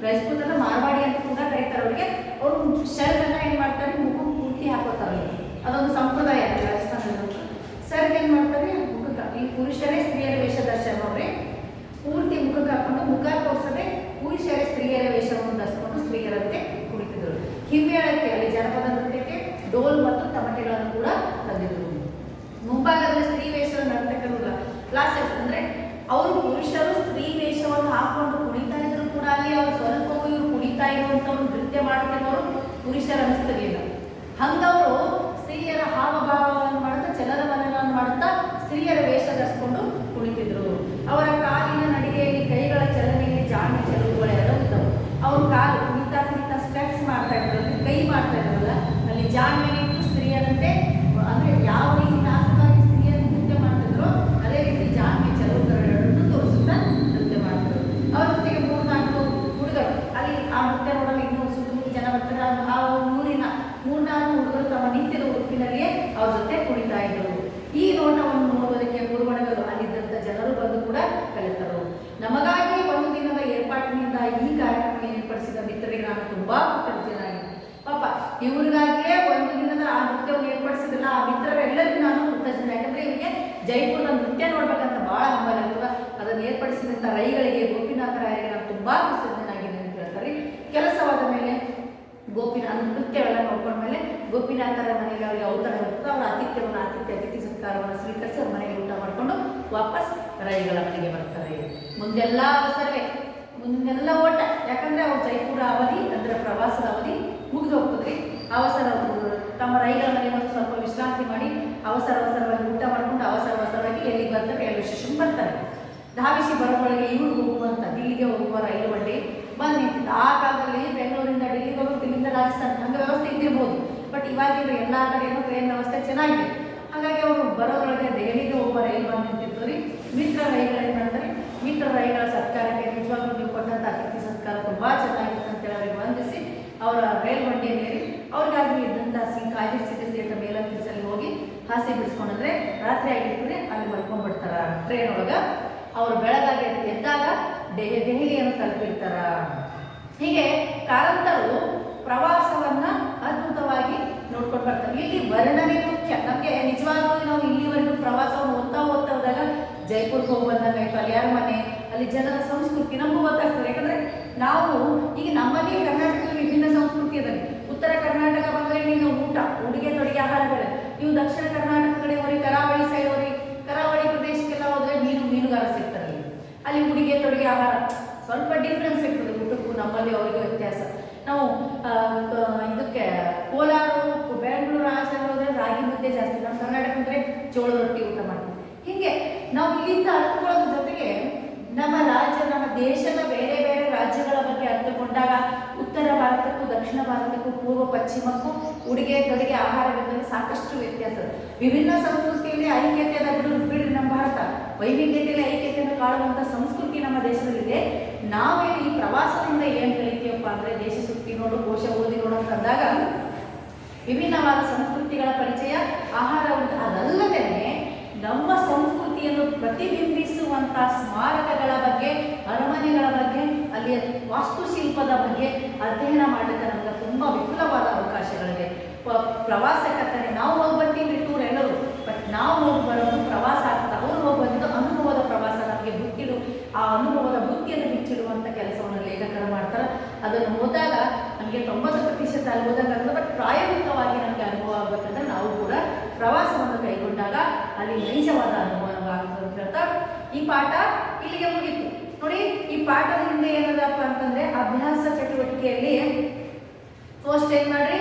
ರಜಪೂತನ ಮಾರವಾಡಿ ಅಂತ ಕೂಡ ಕರೀತಾರೆ. ಅವರಿಗೆ ಅವರು ಶರ್ಟನ್ನ ಏನ್ ಮಾಡ್ತಾರೆ, ಮುಖ ಪೂರ್ತಿ ಹಾಕೋತಾರೆ. ಅದೊಂದು ಸಂಪ್ರದಾಯ ರಾಜಸ್ಥಾನದಲ್ಲಿ. ಶರ್ಟ್ ಏನ್ ಮಾಡ್ತಾರೆ, ಮುಖಕ್ಕೆ. ಈ ಪುರುಷರೇ ಸ್ತ್ರೀಯರ ವೇಷ ಮುಖ ತೋರಿಸದೆ ಪುರುಷರೇ ಸ್ತ್ರೀಯರ ವೇಷವನ್ನು ಧರಿಸಿಕೊಂಡು ಸ್ತ್ರೀಯರಂತೆ ಕುಳಿತಿದ್ದರು. ಹಿಮ್ಮೇಳಕ್ಕೆ ಅಲ್ಲಿ ಜನಪದ ನೃತ್ಯಕ್ಕೆ ಡೋಲ್ ಮತ್ತು ತಮಟೆಗಳನ್ನು ಕೂಡ ತಂದಿದ್ದರು. ಮುಂಭಾಗದಲ್ಲಿ ಸ್ತ್ರೀ ವೇಷದ ನರ್ತಕರು ಕ್ಲಾಸಸ್ ಅಂದ್ರೆ ಅವರು ಪುರುಷರು ಸ್ತ್ರೀ ವೇಷವನ್ನು ಹಾಕೊಂಡು ಕುಣಿತಾ ಇದ್ರು ಕೂಡ ಅಲ್ಲಿ ಅವರು ಸ್ವಲ್ಪವೂ ಇವರು ಕುಣಿತಾ ಇರುವಂತವ್ರು ನೃತ್ಯ ಮಾಡ್ತಿರೋರು ಪುರುಷರು ಅನಿಸ್ತಿರ್ಲಿಲ್ಲ. ಹಂಗವರು ಸ್ತ್ರೀಯರ ಹಾವಭಾವಗಳನ್ನು ಮಾಡುತ್ತಾ ಚಲನವಲನವನ್ನು ಮಾಡುತ್ತಾ ಸ್ತ್ರೀಯರ ವೇಷ ಧರಿಸಿಕೊಂಡು ಕುಳಿತಿದ್ರು. ಅವರ ಕಾಲಿನ ನಡಿಗೆಯಲ್ಲಿ ಕೈಗಳ ಚಲನೆಯಲ್ಲಿ ಜಾಣ್ಮೆ ಚೆಲುವುಗಳೆಲ್ಲ ಇದ್ದವು. ಅವ್ರ ಕಾಲು ಕುಣಿತಾ ಕುಣಿತಾ ಸ್ಟೆಪ್ಸ್ ಮಾಡ್ತಾ ಇದ್ರು, ಕೈ ಮಾಡ್ತಾ ಇದ್ರಲ್ಲ, ಅಲ್ಲಿ ಜಾಣ್ಮೆ ಇತ್ತು. ಸ್ತ್ರೀಯರಂತೆ ಅಂದ್ರೆ ಯಾವ ರೀತಿ ನಾಚುತ್ತಾಗಿ ಸ್ತ್ರೀಯರು ನೃತ್ಯ ಮಾಡ್ತಿದ್ರು ಅದೇ ರೀತಿ ಜಾಣ್ಮೆ ಚೆಲುವುಗಳೆರಡನ್ನು ತೋರಿಸುತ್ತಾ ನೃತ್ಯ ಮಾಡ್ತಿದ್ರು. ಅವ್ರ ಜೊತೆಗೆ 3-4 ಹುಡುಗರು ಅಲ್ಲಿ ಆ ನೃತ್ಯ ನೋಡಲು ಇನ್ನೂ ಸುತ್ತಮುತ್ತ ಜನ ಬರ್ತಾರೆ. ಆ ಊರಿನ 3-4 ಹುಡುಗರು ತಮ್ಮ ನಿತ್ಯದ ಉಡುಪಿನಲ್ಲಿಯೇ ಅವ್ರ ಜೊತೆ ಕುಣಿತಾ ಇದ್ರು. ಈ ನೋಟವನ್ನು ನೋಡುವುದಕ್ಕೆ ಗುರುವಣಗರು ಅಲ್ಲಿದ್ದಂಥ ಜನರು ಬಂದು ಕೂಡ ಕಲಿತರು. ನಮಗಾಗಿ ಒಂದು ದಿನದ ಏರ್ಪಾಟಿನಿಂದ ಈ ಕಾರ್ಯಕ್ರಮ ಏರ್ಪಡಿಸಿದ ಮಿತ್ರರಿಗೆ ನಾನು ತುಂಬಾ ಕೃತಜ್ಞನಾಗಿದ್ದೇನೆ. ಪಾಪ ಇವ್ರಿಗಾಗಿಯೇ ಒಂದು ದಿನದ ಆ ನೃತ್ಯವನ್ನು ಏರ್ಪಡಿಸಿದ್ರಲ್ಲ ಆ ಮಿತ್ರರೆಲ್ಲರಿಗೂ ನಾನು ಕೃತಜ್ಞ. ಯಾಕಂದ್ರೆ ಇವರಿಗೆ ಜೈಪುರದ ನೃತ್ಯ ನೋಡ್ಬೇಕಂತ ಬಹಳ ಹಂಬಲ ಇರ್ತದ. ಅದನ್ನು ಏರ್ಪಡಿಸಿದಂಥ ರೈಗಳಿಗೆ ಗೋಪಿನಾಥರಾಯರಿಗೆ ನಾನು ತುಂಬಾ ಕೃತಜ್ಞನಾಗಿದ್ದೇನೆ ಅಂತ ಹೇಳ್ತಾರೆ. ಕೆಲಸವಾದ ಮೇಲೆ ಗೋಪಿನಾಥ ನೃತ್ಯವೆಲ್ಲ ನೋಡ್ಕೊಂಡ್ಮೇಲೆ ಗೋಪಿನಾಥರ ಮನೆಯಲ್ಲಿ ಅವರಿಗೆ ಔತಣ ಇರ್ತದೆ. ಅವರ ಅತಿಥಿ ಸತ್ಕಾರವನ್ನು ಸ್ವೀಕರಿಸಿ ಅವ್ರ ಮನೆಗೆ ಊಟ ಮಾಡಿಕೊಂಡು ವಾಪಸ್ ರೈಗಳ ಮನೆಗೆ ಬರ್ತಾರೆ. ಮುಂದೆಲ್ಲ ಅವಸರವೇ, ಮುಂದೆಲ್ಲ ಓಟ. ಯಾಕಂದ್ರೆ ಅವ್ರು ಜೈಪುರ ಅವಧಿ ಅಂದ್ರೆ ಪ್ರವಾಸದ ಅವಧಿ ಮುಗಿದು ಹೋಗ್ತದ್ರಿ. ಅವಸರ ತಮ್ಮ ರೈಗಳ ಮನೆಗೆ ಒಂದು ಸ್ವಲ್ಪ ವಿಶ್ರಾಂತಿ ಮಾಡಿ ಅವಸರವಾಗಿ ಊಟ ಮಾಡ್ಕೊಂಡು ಅವಸರವಾಗಿ ಎಲ್ಲಿಗೆ ಬರ್ತಾರೆ, ರೈಲ್ವೆ ಸ್ಟೇಷನ್ ಬರ್ತಾರೆ. ಧಾವಿಸಿ ಬರೋವರೆಗೆ ಇವ್ರು ಹೋಗುವಂತ ದಿಲ್ಲಿಗೆ ಹೋಗುವ ರೈಲು ಬಂಡಿ ಬಂದು ನಿಂತಿತ್ತು. ಆ ಕಾಲದಲ್ಲಿ ಬೆಂಗಳೂರಿಂದ ಡೆಲ್ಲಿಗೆ ಹೋಗೋದು, ಇಲ್ಲಿಂದ ರಾಜಸ್ಥಾನ ಹಂಗೆ ವ್ಯವಸ್ಥೆ ಇದ್ದಿರ್ಬೋದು. ಬಟ್ ಇವಾಗಿಲ್ಲ, ಎಲ್ಲ ಕಡೆಯೂ ಟ್ರೈನ್ ವ್ಯವಸ್ಥೆ ಚೆನ್ನಾಗಿದೆ. ಹಾಗಾಗಿ ಅವರು ಬರೋದ್ರೊಳಗೆ ದೆಹಲಿಗೆ ಹೋಗುವ ರೈಲು ಬಂದು ನಿಂತಿತ್ತು ರೀ. ಮಿತ್ರ ರೈಲು ಏನು ಮಾಡ್ತಾರೆ, ಮಿತ್ರ ರೈಗಳ ಸತ್ಕಾರಕ್ಕೆ ನಿಜವಾಗ್ಲೂ ನೀವು ಕೊಟ್ಟಂಥ ಅತಿಥಿ ಸತ್ಕಾರ ತುಂಬ ಚೆನ್ನಾಗಿತ್ತು ಅಂತೇಳಿ ಅವರಿಗೆ ವಂದಿಸಿ ಅವರ ರೈಲು ಬಂಡಿಯಲ್ಲಿ ಅವ್ರಿಗಾಗಿ ಇದ್ದಂಥ ಕಾಯ್ದೆ ಸ್ಥಿತಿ ಮೇಲಂಕಿಸಲ್ಲಿ ಹೋಗಿ ಹಾಸಿ ಬಿಡಿಸ್ಕೊಂಡ್ರೆ ರಾತ್ರಿ ಆಗಿರ್ತದೆ, ಅಲ್ಲಿ ಮಲ್ಕೊಂಡ್ಬಿಡ್ತಾರ ಟ್ರೈನ್ ಒಳಗೆ. ಅವರು ಬೆಳಗಾಗಿ ಎದ್ದಾಗ ದೆಹಲಿಯನ್ನು ತಲುಪಿರ್ತಾರ. ಹೀಗೆ ಕಾರಂತರು ಪ್ರವಾಸವನ್ನ ಅದ್ಭುತವಾಗಿ ನೋಡ್ಕೊಂಡು ಬರ್ತಾರೆ. ಇಲ್ಲಿ ವರ್ಣನೆ ಮುಖ್ಯ. ನಮಗೆ ನಿಜವಾಗ್ಲೂ ನಾವು ಇಲ್ಲಿವರೆಗೂ ಪ್ರವಾಸವನ್ನು ಓದ್ತಾ ಹೋದಾಗ ಜೈಪುರ್ಗೆ ಹೋಗಿ ಬಂದಂಗಾಯ್ತು, ಅಲ್ಲಿ ಯಾರ ಮನೆ, ಅಲ್ಲಿ ಜನರ ಸಂಸ್ಕೃತಿ ನಮಗೂ ಗೊತ್ತಾಗ್ತದೆ. ಯಾಕಂದ್ರೆ ನಾವು ಈಗ ನಮ್ಮಲ್ಲಿ ಕರ್ನಾಟಕದಲ್ಲಿ ವಿಭಿನ್ನ ಸಂಸ್ಕೃತಿ ಇದೆ. ಉತ್ತರ ಕರ್ನಾಟಕ ಬಂದರೆ ನೀನು ಊಟ, ಉಡುಗೆ ತೊಡುಗೆ ಆಹಾರಗಳು. ನೀವು ದಕ್ಷಿಣ ಕರ್ನಾಟಕ ಕಡೆ ಹೋಗಿ ಕರಾವಳಿ ಸೈಡ್ ಹೋಗಿ, ಕರಾವಳಿ ಪ್ರದೇಶಕ್ಕೆಲ್ಲ ಹೋದ್ರೆ ಮೀನುಗಾರ ಸಿಗ್ತಾರೆ. ಅಲ್ಲಿ ಉಡುಗೆ ತೊಡುಗೆ ಆಹಾರ ಸ್ವಲ್ಪ ಡಿಫ್ರೆನ್ಸ್ ಇರ್ತದೆ ಊಟಕ್ಕೂ ನಮ್ಮಲ್ಲಿ ಅವರಿಗೆ ವ್ಯತ್ಯಾಸ. ನಾವು ಇದಕ್ಕೆ ಕೋಲಾರ, ಬೆಂಗಳೂರು ಆ ಸೈಡ್ ಹೋದ್ರೆ ರಾಗಿ ಮುದ್ದೆ ಜಾಸ್ತಿ. ನಮ್ಮ ಕರ್ನಾಟಕ ಅಂದರೆ ಜೋಳದ ರೊಟ್ಟಿ ಊಟ ಮಾಡ್ತೀವಿ. ಹೀಗೆ ನಾವು ಇಲ್ಲಿಂದ ಅರ್ಥಕೊಳ್ಳೋದ್ರ ಜೊತೆಗೆ ನಮ್ಮ ರಾಜ್ಯ, ನಮ್ಮ ದೇಶದ ಬೇರೆ ಬೇರೆ ರಾಜ್ಯಗಳ ಬಗ್ಗೆ ಅರ್ಥಕೊಂಡಾಗ ಉತ್ತರ ಭಾರತಕ್ಕೂ ದಕ್ಷಿಣ ಭಾರತಕ್ಕೂ ಪೂರ್ವ ಪಶ್ಚಿಮಕ್ಕೂ ಉಡುಗೆ ತೊಡುಗೆ ಆಹಾರಗಳಲ್ಲಿ ಸಾಕಷ್ಟು ವ್ಯತ್ಯಾಸ. ವಿಭಿನ್ನ ಸಂಸ್ಕೃತಿಯಲ್ಲಿ ಐಕ್ಯತೆಯ ಬಿಡ್ರಿ ನಮ್ಮ ಭಾರತ, ವೈವಿಧ್ಯತೆಯಲ್ಲಿ ಐಕ್ಯತೆಯನ್ನು ಕಾಣುವಂಥ ಸಂಸ್ಕೃತಿ ನಮ್ಮ ದೇಶದಲ್ಲಿದೆ. ನಾವೇನು ಈ ಪ್ರವಾಸದಿಂದ ಏನು ಕಲಿತೀವಪ್ಪ ಅಂದರೆ ದೇಶ ಸುತ್ತಿ ನೋಡು, ಕೋಶ ಓದಿ ನೋಡು ಅಂತಂದಾಗ ವಿಭಿನ್ನವಾದ ಸಂಸ್ಕೃತಿಗಳ ಪರಿಚಯ, ಆಹಾರ, ಅದಲ್ಲದೆ ನಮ್ಮ ಸಂಸ್ಕೃತಿಯನ್ನು ಪ್ರತಿಬಿಂಬಿಸುವಂಥ ಸ್ಮಾರಕಗಳ ಬಗ್ಗೆ, ಅರಮನೆಗಳ ಬಗ್ಗೆ, ಅಲ್ಲಿಯ ವಾಸ್ತುಶಿಲ್ಪದ ಬಗ್ಗೆ ಅಧ್ಯಯನ ಮಾಡಲಿಕ್ಕೆ ನಮಗೆ ತುಂಬ ವಿಪುಲವಾದ ಅವಕಾಶಗಳಿವೆ. ಪ್ರವಾಸಕ್ಕಂತಾನೆ ನಾವು ಹೋಗಿ ಬರ್ತೀವಿ ಟೂರ್ ಎಲ್ಲರೂ, ಬಟ್ ನಾವು ಹೋಗಿ ಬರೋದು ಪ್ರವಾಸ ಆಗ್ತದೆ. ಅವರು ಹೋಗಿ ಬಂದಿದ್ದು ಅನುಭವದ ಪ್ರವಾಸ. ನಮಗೆ ಬುಕ್ಕಿಡು ಆ ಅನುಭವದ ಬುಕ್ಕಿಯನ್ನು ಬಿಚ್ಚಿಡುವಂಥ ಕೆಲಸವನ್ನು ಲೇಖಕರು ಮಾಡ್ತಾರೆ. ಅದನ್ನು ಓದಾಗ ನಮಗೆ 90% ಅಲ್ಲಿ ಓದಾಗಲ್ಲ, ಬಟ್ ಪ್ರಾಯೋಗಿಕವಾಗಿ ನಮಗೆ ಅನುಭವ ಆಗಬೇಕಂದ್ರೆ ನಾವು ಕೂಡ ಪ್ರವಾಸವನ್ನು ಕೈಗೊಂಡಾಗ ಅಲ್ಲಿ ನೈಜವಾದ ಅನುಭವವಾಗ್ತದೆ ಅಂತ ಹೇಳ್ತಾ ಈ ಪಾಠ ಇಲ್ಲಿಗೆ ಮುಗಿತು. ನೋಡಿ, ಈ ಪಾಠದ ಹಿಂದೆ ಏನದಪ್ಪ ಅಂತಂದ್ರೆ ಅಭ್ಯಾಸ ಚಟುವಟಿಕೆಯಲ್ಲಿ ಫಸ್ಟ್ ಏನ್ ಮಾಡ್ರಿ,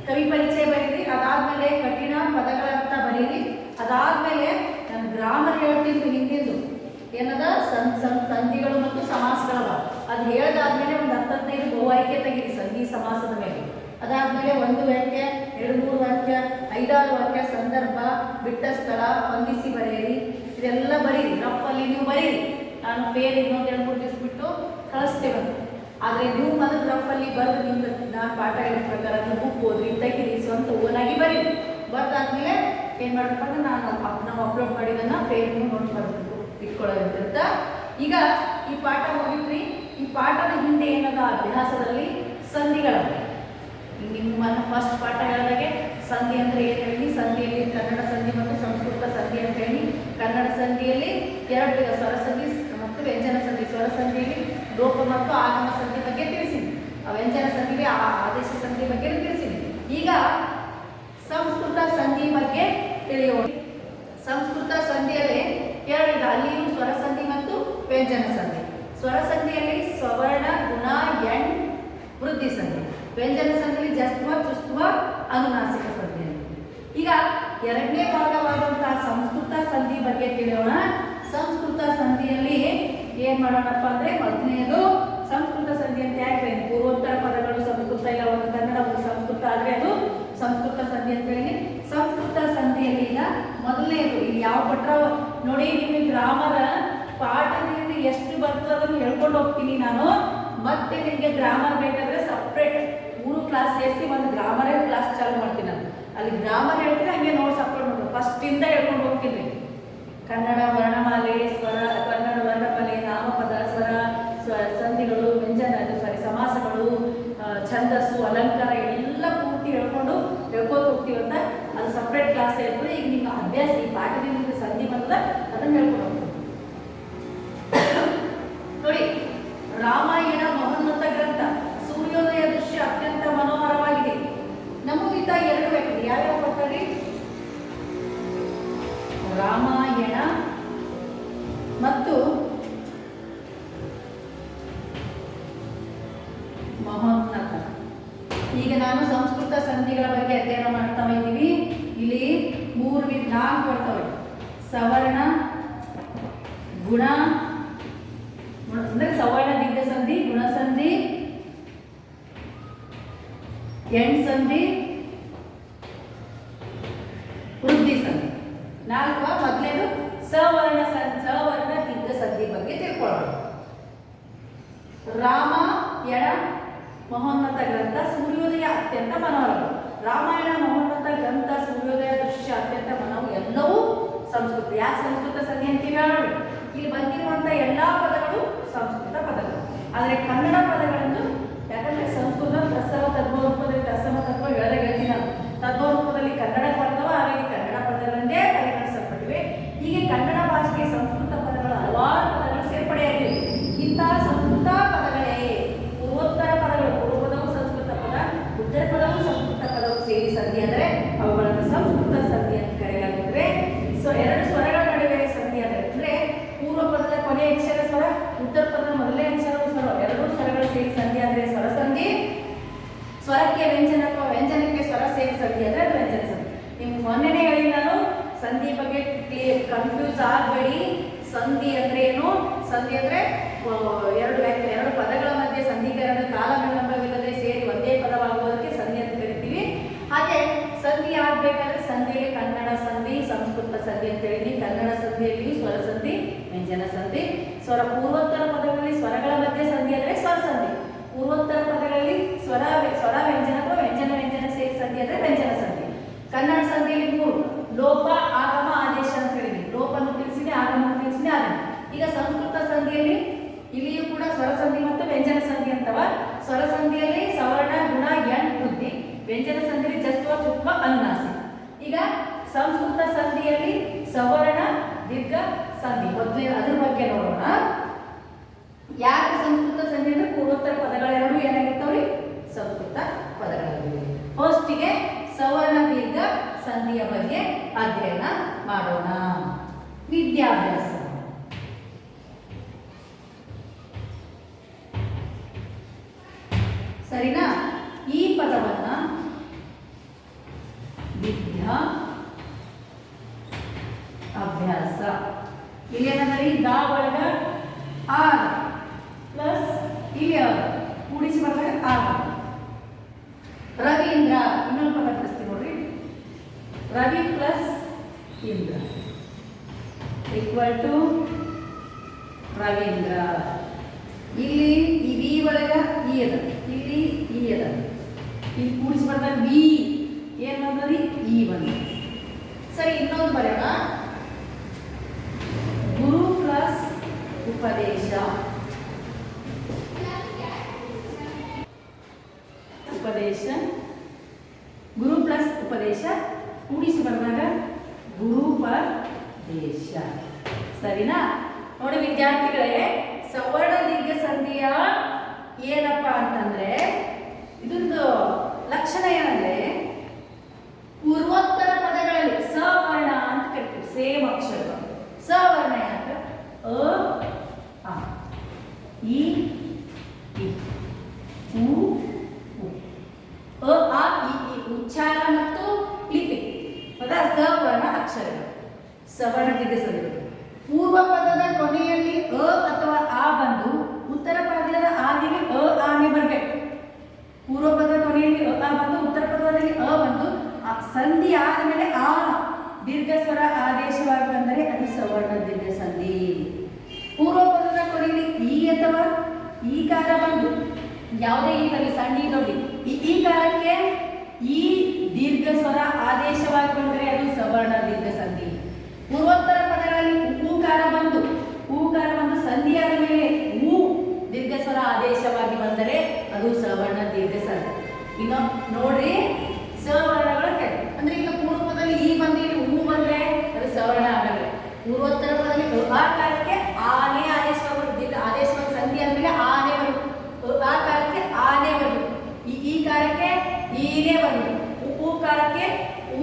ಕವಿ ಪರಿಚಯ ಬರೀರಿ, ಅದಾದ್ಮೇಲೆ ಕಠಿಣ ಪದಗಳ ಅರ್ಥ ಬರೀರಿ, ಅದಾದ್ಮೇಲೆ ನಾನು ಗ್ರಾಮರ್ ಹೇಳ್ತಿದ್ದು ಹಿಂದಿಂದು ಏನದ ಸಂಧಿಗಳು ಮತ್ತು ಸಮಾಸಗಳವ ಅದು ಹೇಳ್ದಾದ್ಮೇಲೆ ಒಂದು 10-15 ಬಹುವಾಯ್ಕೆ ತೆಗೀರಿ ಸಂಧಿ ಸಮಾಸದ ಮೇಲೆ. ಅದಾದ್ಮೇಲೆ 1 ವಾಕ್ಯ, 2-3 ವಾಕ್ಯ, 5-6 ವಾಕ್ಯ, ಸಂದರ್ಭ, ಬಿಟ್ಟ ಸ್ಥಳ, ಹೊಂದಿಸಿ ಬರೆಯಿರಿ. ಇದೆಲ್ಲ ಬರೀರಿ, ರಫಲ್ಲಿ ನೀವು ಬರೀರಿ. ನಾನು ಬೇರೆ ಇನ್ನೊಂದು 2-3 ದಿವಸ ಬಿಟ್ಟು ಕಳಿಸ್ತೇವೆ. ಆದರೆ ನೀವು ಮೊದಲು ರಫಲ್ಲಿ ಬರೆದು ನಿಮ್ದು ನಾನು ಪಾಠ ಹೇಳಿದ ಪ್ರಕಾರ ನೀವು ಬುಕ್ ಓದ್ರಿ, ತೆಗೀರಿ, ಸ್ವಂತ ಓನಾಗಿ ಬರೀರಿ. ಬರ್ದಾದ್ಮೇಲೆ ಏನು ಮಾಡಬೇಕು ಅಂದ್ರೆ ನಾವು ಅಪ್ಲೋಡ್ ಮಾಡಿದ್ದನ್ನು ಫೇಸ್ಬುಕ್ ನೋಟ್ ಮಾಡಬೇಕು, ಇಟ್ಕೊಳ್ಳೋದಂತ. ಈಗ ಈ ಪಾಠ ಮುಗಿತ್ರಿ. ಈ ಪಾಠದ ಹಿಂದೆ ಏನದ ಅಭ್ಯಾಸದಲ್ಲಿ ಸಂಧಿಗಳ ನಿಮ್ಮನ್ನ ಫಸ್ಟ್ ಪಾಠ ಹೇಳಿದಾಗೆ ಸಂಧಿ ಅಂದರೆ ಏನು ಹೇಳಿ, ಸಂಧಿಯಲ್ಲಿ ಕನ್ನಡ ಸಂಧಿ ಮತ್ತು ಸಂಸ್ಕೃತ ಸಂಧಿ ಅಂತ ಹೇಳಿ. ಕನ್ನಡ ಸಂಧಿಯಲ್ಲಿ 2 ವಿಧ, ಸ್ವರ ಸಂಧಿ ಮತ್ತು ವ್ಯಂಜನ ಸಂಧಿ. ಸ್ವರ ಸಂಧಿಯಲ್ಲಿ ಲೋಪ ಮತ್ತು ಆಗಮ ಸಂಧಿ ಬಗ್ಗೆ ತಿಳಿಸಿನಿ. ವ್ಯಂಜನ ಸಂಧಿ ಆದೇಶ ಸಂಧಿ ಬಗ್ಗೆ ತಿಳಿಸಿನಿ. ಈಗ ಸಂಸ್ಕೃತ ಸಂಧಿ ಬಗ್ಗೆ ತಿಳಿಯೋಣ. ಸಂಸ್ಕೃತ ಸಂಧಿಯಲ್ಲಿ ಎರಡು, ಅಲ್ಲಿಯೂ ಸ್ವರ ಸಂಧಿ ಮತ್ತು ವ್ಯಂಜನ ಸಂಧಿ. ಸ್ವರ ಸಂಧಿಯಲ್ಲಿ ಸ್ವವರ್ಣ ಗುಣ ಎಣ್ ವೃದ್ಧಿ ಸಂಧಿ. ವ್ಯಂಜನ ಸಂಧಿಯಲ್ಲಿ ಜಸ್ತ್ವ ಚುಸ್ತ್ವ ಅನುನಾಸಿಕ ಸಂಧಿ. ಈಗ ಎರಡನೇ ಭಾಗವಾದಂತಹ ಸಂಸ್ಕೃತ ಸಂಧಿ ಬಗ್ಗೆ ತಿಳಿಯೋಣ. ಸಂಸ್ಕೃತ ಸಂಧಿಯಲ್ಲಿ ಏನ್ ಮಾಡೋಣಪ್ಪ ಅಂದ್ರೆ, ಮೊದಲನೇದು ಸಂಸ್ಕೃತ ಸಂಧಿ ಅಂತ ಯಾಕೆ ಪೂರ್ವೋತ್ತರ ಪದಗಳು ಸಂಸ್ಕೃತ ಇಲ್ಲ, ಒಂದು ಕನ್ನಡ ಒಂದು ಸಂಸ್ಕೃತ ಆದ್ರೆ ಅದು ಸಂಸ್ಕೃತ ಸಂಧಿ ಅಂತ ಹೇಳಿ. ಸಂಸ್ಕೃತ ಸಂಧಿಯಲ್ಲಿ ಈಗ ಮೊದಲನೇದು ಇಲ್ಲಿ ಯಾವ ಪಟ್ರ ನೋಡಿ, ನಿಮಗೆ ಗ್ರಾಮರ ಪಾಠದಿಂದ ಎಷ್ಟು ಬರ್ತದೆ ಅದನ್ನು ಹೇಳ್ಕೊಂಡು ಹೋಗ್ತೀನಿ ನಾನು. ಮತ್ತೆ ನಿಮಗೆ ಗ್ರಾಮರ್ ಬೇಕಾದ್ರೆ ಸಪ್ರೇಟ್ 3 ಕ್ಲಾಸ್ ಸೇರಿಸಿ ಒಂದು ಗ್ರಾಮರ್ ಕ್ಲಾಸ್ ಚಾಲು ಮಾಡ್ತೀನಿ ನಾನು. ಅಲ್ಲಿ ಗ್ರಾಮರ್ ಹೇಳ್ತೀನಿ, ಹಂಗೆ ನೋಟ್ಸ್ ಹಾಕೊಂಡು ನೋಡ್ರಿ, ಫಸ್ಟ್ ಇಂದ ಹೇಳ್ಕೊಂಡು ಹೋಗ್ತೀನಿ. ಕನ್ನಡ ವರ್ಣಮಾಲೆ, ಸ್ವರ, ಕನ್ನಡ ವರ್ಣಮಾಲೆ, ನಾಮಪದ, ಸ್ವರ ಸಂಧಿಗಳು, ವ್ಯಂಜನ, ಸಮಾಸಗಳು, ಛಂದಸ್ಸು, ಅಲಂಕಾರ ಎಲ್ಲ ಪೂರ್ತಿ ಹೇಳ್ಕೋತ ಹೋಗ್ತೀವಂತ. ಅದು ಸಪ್ರೇಟ್ ಕ್ಲಾಸ್ ಹೇಳ್ತಾರೆ. ಈಗ ನಿಮ್ಮ ಅಭ್ಯಾಸ ಈ ಪಾಠದಿಂದ ಸಂಧಿ ಬಂದ ಅದನ್ನು ಹೇಳ್ಕೊಂಡು ಹೋಗ್ತೀವಿ ನೋಡಿ. ರಾಮಾಯಣ ಮಹೋನ್ನತ ಗ್ರಂಥ, ಸೂರ್ಯೋದಯ ದೃಶ್ಯ ಅತ್ಯಂತ ಮನೋಹರವಾಗಿದೆ. ನಮಗಿಂತ 2 ವ್ಯಕ್ತಿ ಯಾವ್ಯಾವ ಬರ್ತಾರೆ? ರಾಮಾಯಣ ಮತ್ತು ಮಹೋನ್ನತ. ಈಗ ನಾನು ಸಂಸ್ಕೃತ ಸಂಧಿಗಳ ಬಗ್ಗೆ ಅಧ್ಯಯನ ಮಾಡ್ತಾ ಇದ್ದೀವಿ. ಇಲ್ಲಿ 4 ಬರ್ತವೆ. ಸವರ್ಣ ಗುಣ ಅಂದ್ರೆ ಸವರ್ಣ ದೀರ್ಘ ಸಂಧಿ, ಗುಣ ಸಂಧಿ, ಎಣ್ ಸಂಧಿ, ವೃದ್ಧಿ ಸಂಧಿ. 4. ಮೊದಲೇದು ಸವರ್ಣ ದೀರ್ಘ ಸಂಧಿ ಬಗ್ಗೆ ತಿಳ್ಕೊಳ್ಳೋಣ. ರಾಮಾಯಣ ಮಹೋನ್ನತ ಗ್ರಂಥ, ಸೂರ್ಯೋದಯ ಅತ್ಯಂತ ಮನೋಹರ. ರಾಮಾಯಣ ಮಹೋನ್ನತ ಗ್ರಂಥ, ಸೂರ್ಯೋದಯ ದೃಶ್ಯ ಅತ್ಯಂತ ಮನೋಹರ, ಎಲ್ಲವೂ ಸಂಸ್ಕೃತ. ಯಾಕೆ ಸಂಸ್ಕೃತ ಸಂಧಿ ಅಂತೀವಿ ನೋಡಿ, ಇಲ್ಲಿ ಬಂದಿರುವಂತ ಎಲ್ಲಾ ಪದಗಳು ಸಂಸ್ಕೃತ ಪದಗಳು. ಆದರೆ ಕನ್ನಡ ಪದಗಳನ್ನು, ಯಾಕಂದ್ರೆ ಸಂಸ್ಕೃತ ತತ್ಸಮ ತದ್ಭವ ರೂಪದಲ್ಲಿ, ತತ್ಸಮ ತತ್ವ ಹೇಳ್ತೀನಿ ನಾನು, ತದ್ಭವ ರೂಪದಲ್ಲಿ ಕನ್ನಡ ಬರ್ತವ, ಹಾಗಾಗಿ ಕನ್ನಡ ಪದಗಳನ್ನೇ ಪರಿಗಣಿಸಲ್ಪಟ್ಟಿವೆ. ಹೀಗೆ ಕನ್ನಡ ಭಾಷೆಗೆ ಸಂಸ್ಕೃತ ಪದಗಳು ಹಲವಾರು ಪದಗಳು ಸೇರ್ಪಡೆಯಾಗಿವೆ. ಇಂತಹ ಸಂಸ್ಕೃತ ಪದಗಳೇ ಪೂರ್ವೋತ್ತರ ಪದಗಳು, ಪೂರ್ವಪದವು ಸಂಸ್ಕೃತ ಪದ, ಉತ್ತರ ಪದವು ಸಂಸ್ಕೃತ ಪದವು ಸೇರಿ ಸಂಧಿ ಅಂದರೆ ಅವುಗಳನ್ನು ಸಂಸ್ಕೃತ ಸಂಧಿ ಅಂತ ಕರೆಯಲಾಗುತ್ತದೆ. 2 ಸ್ವರಗಳ ನಡುವೆ ಸಂಧಿ ಅಂದ್ರೆ ಪೂರ್ವ ಪದದ ಕೊನೆಯ ಅಕ್ಷರ ಸ್ವರ, ಉತ್ತರ ಪದದ ಮೊದಲನೇ ಅಕ್ಷರವು ಸ್ವರ, 2 ಸ್ವರಗಳು ಸೇರಿ ಸಂಧಿ ಅಂದ್ರೆ ಸ್ವರ ಸಂಧಿ. ಸ್ವರಕ್ಕೆ ವ್ಯಂಜನ ಅಥವಾ ವ್ಯಂಜನಕ್ಕೆ ಸ್ವರ ಸೇರಿ ಸಂಧಿ ಅಂದ್ರೆ ಅದು ವ್ಯಂಜನ ಸಂಧಿ. ನಿಮ್ಗೆ ಮೊನ್ನೆನೇ ಹೇಳಿ ನಾನು, ಸಂಧಿ ಬಗ್ಗೆ ಕನ್ಫ್ಯೂಸ್ ಆಗಬೇಡಿ. ಸಂಧಿ ಅಂದ್ರೆ ಏನು? ಸಂಧಿ ಅಂದ್ರೆ 2 ಪದಗಳ ಮಧ್ಯೆ ಸಂಧಿಕರಣ ಕಾಲ ವಿಳಂಬವಿಲ್ಲದೆ ಸೇರಿ ಒಂದೇ ಪದವಾಗುವುದಕ್ಕೆ ಸಂಧಿ ಅಂತ ಕರಿತೀವಿ. ಹಾಗೆ ಸಂಧಿ ಆಗ್ಬೇಕಾದ್ರೆ ಸಂಧಿಗೆ ಕನ್ನಡ ಸಂಧಿ, ಸಂಸ್ಕೃತ ಸಂಧಿ ಅಂತ ಹೇಳಿದ್ವಿ. ಕನ್ನಡ ಸಂಧಿಯಲ್ಲಿ ಸ್ವರ ಸಂಧಿ, ವ್ಯಂಜನ ಸಂಧಿ. ಪೂರ್ವೋತ್ತರ ಪದಗಳಲ್ಲಿ ಸ್ವರಗಳ ಮಧ್ಯೆ ಸಂಧಿ ಅಂದ್ರೆ ಸ್ವರ ಸಂಧಿ. ಪೂರ್ವೋತ್ತರ ಪದಗಳಲ್ಲಿ ಸ್ವರ ವ್ಯಂಜನ ಅಥವಾ ವ್ಯಂಜನ ಸೇರಿ ಸಂಧಿ ಅಂದ್ರೆ ವ್ಯಂಜನ ಸಂಧಿ. ಕನ್ನಡ ಸಂಧಿಯಲ್ಲಿ 3: ಲೋಪ, ಆಗಮ, ಆದೇಶ ಅಂತ ಹೇಳಿದ್ವಿ. ಲೋಪನ್ನು ತಿಳಿಸಿದೆ, ಆಗಮವನ್ನು ತಿಳಿಸಿದೆ, ಆದೇಶ. ಈಗ ಸಂಸ್ಕೃತ ಸಂಧಿಯಲ್ಲಿ ಇಲ್ಲಿಯೂ ಕೂಡ ಸ್ವರ ಸಂಧಿ ಮತ್ತು ವ್ಯಂಜನ ಸಂಧಿ ಅಂತವ. ಸ್ವರ ಸಂಧಿಯಲ್ಲಿ ಸವರ್ಣ ಗುಣ ಎಣ್ ವೃದ್ಧಿ, ವ್ಯಂಜನ ಸಂಧಿಯಲ್ಲಿ ಜಸ್ತ್ವ ಚುತ್ವ ಅನುನಾಸಿಕ. ಈಗ ಸಂಸ್ಕೃತ ಸಂಧಿಯಲ್ಲಿ ಸವರ್ಣ ದೀರ್ಘ ಸಂಧಿ, ಮೊದಲೇ ಅದ್ರ ಬಗ್ಗೆ ನೋಡೋಣ. ಯಾಕೆ ಸಂಸ್ಕೃತ ಸಂಧಿ ಅಂದ್ರೆ ಪೂರ್ವೋತ್ತರ ಪದಗಳೆರಡು ಏನಾಗಿರ್ತಾವ್ರಿ? ಸಂಸ್ಕೃತ ಪದಗಳಾಗಿವೆ. ಫಸ್ಟಿಗೆ ಸವರ್ಣ ದೀರ್ಘ ಸಂಧಿಯ ಬಗ್ಗೆ ಅಧ್ಯಯನ ಮಾಡೋಣ. ವಿದ್ಯಾಭ್ಯಾಸ. ಸರಿನಾ? ಈ ಪದವನ್ನ ವಿದ್ಯಾ ಅಭ್ಯಾಸ, ಇಲ್ಲೇನಂದ್ರೆ ದಾ ಒಳಗ ಆಗ ಪ್ಲಸ್ ಇಲ್ಲಿ ಕೂಡಿಸಿ ಬಂದಾಗ ಆಗ. ರವೀಂದ್ರ, ಇನ್ನೊಂದು ಪದ ಕಳಿಸ್ತೀವಿ ನೋಡ್ರಿ. Ravi plus Indra equal to Ravindra. ಇಲ್ಲಿ ಈ ವಿ ಒಳಗ ಈ ಅದ, ಇಲ್ಲಿ ಈ ಅದ, ಇಲ್ಲಿ ಕೂಡಿಸಿ ಬಂದಾಗ ವಿ ಏನ್ ಬಂದ್ರಿ? ಈ ಬಂದ. ಸರಿ, ಇನ್ನೊಂದು ಬರೋಣ. ಗುರು ಪ್ಲಸ್ ಉಪದೇಶ. ಉಪದೇಶ, ಗುರು ಪ್ಲಸ್ ಉಪದೇಶ ಕೂಡಿಸಿ ಬಂದಾಗ ಗುರುಪದೇಶ. ಸರಿನಾ? ನೋಡಿ ವಿದ್ಯಾರ್ಥಿಗಳೇ, ಸವರ್ಣ ದೀರ್ಘ ಸಂಧಿಯ ಏನಪ್ಪಾ ಅಂತಂದ್ರೆ ಇದೊಂದು ಲಕ್ಷಣ ಏನಂದ್ರೆ ಪೂರ್ವೋತ್ತರ ಪದಗಳಲ್ಲಿ ಸವರ್ಣ ಅಂತ ಕರಿತೀವಿ. ಸೇಮ್ ಅಕ್ಷರ ಸವರ್ಣ ಯಾಕೆ ಅ ಈ ಉ ಅ ಇ ಉಚ್ಚಾರ ಮತ್ತು ಲಿಪಿ ಪದ ಸವರ್ಣ ಅಕ್ಷರಗಳು ಸವರ್ಣ ದೀರ್ಘ ಸಂಧಿಗಳು. ಪೂರ್ವ ಪದದ ಕೊನೆಯಲ್ಲಿ ಅ ಅಥವಾ ಆ ಬಂದು ಉತ್ತರ ಪದದ ಆದಿಗೆ ಆನೆ ಬರಬೇಕು. ಪೂರ್ವ ಪದದ ಕೊನೆಯಲ್ಲಿ ಆ ಬಂದು ಉತ್ತರ ಪದದಲ್ಲಿ ಅ ಬಂದು ಸಂಧಿ ಆದಮೇಲೆ ಆ ದೀರ್ಘ ಸ್ವರ ಆದೇಶವಾಗಿ ಬಂದರೆ ಅದು ಸವರ್ಣ ದೀರ್ಘ ಸಂಧಿ. ಪೂರ್ವ ಪದದ ಕೊನೆಯಲ್ಲಿ ಈ ಅಥವಾ ಈಕಾರ ಬಂದು ಯಾವುದೇ ಈಗಲಿ ಸಣ್ಣ ದೊಡ್ಡ ಈ ಕಾರಕ್ಕೆ ಈ ದೀರ್ಘ ಸ್ವರ ಆದೇಶವಾಗಿ ಬಂದರೆ ಅದು ಸವರ್ಣ ದೀರ್ಘ ಸಂಧಿ. ಪೂರ್ವೋತ್ತರ ಪದಗಳಲ್ಲಿ ಊಕಾರ ಬಂದು ಸಂಧಿಯಾದ ಮೇಲೆ ಊ ದೀರ್ಘ ಸ್ವರ ಆದೇಶವಾಗಿ ಬಂದರೆ ಅದು ಸವರ್ಣ ದೀರ್ಘ ಸಂಧಿ. ಇನ್ನು ನೋಡ್ರಿ ಸವರ್ಣಗಳ ಅಂದ್ರೆ ಈಗ ಪೂರ್ವ ಪದದಲ್ಲಿ ಈ ಬಂದು ಹೂ ಬಂದ್ರೆ ಅದು ಸವರ್ಣ ಆಗಲ್ಲ. ಪೂರ್ವೋತ್ತರ ಪದದಲ್ಲಿ ಆಕಾರಕ್ಕೆ ಆನೆ ಆದೇಶವಾಗಿ ಆದೇಶವಾಗಿ ಸಂಧಿ ಆದ್ಮೇಲೆ ಆನೆ ಬರುತ್ತೆ. ಆಕಾರಕ್ಕೆ ಆನೆ ಬರುತ್ತೆ. ಈ ಕಾರಕ್ಕೆ ಈನೇ ಬರುತ್ತೆ. ಊಕಾರಕ್ಕೆ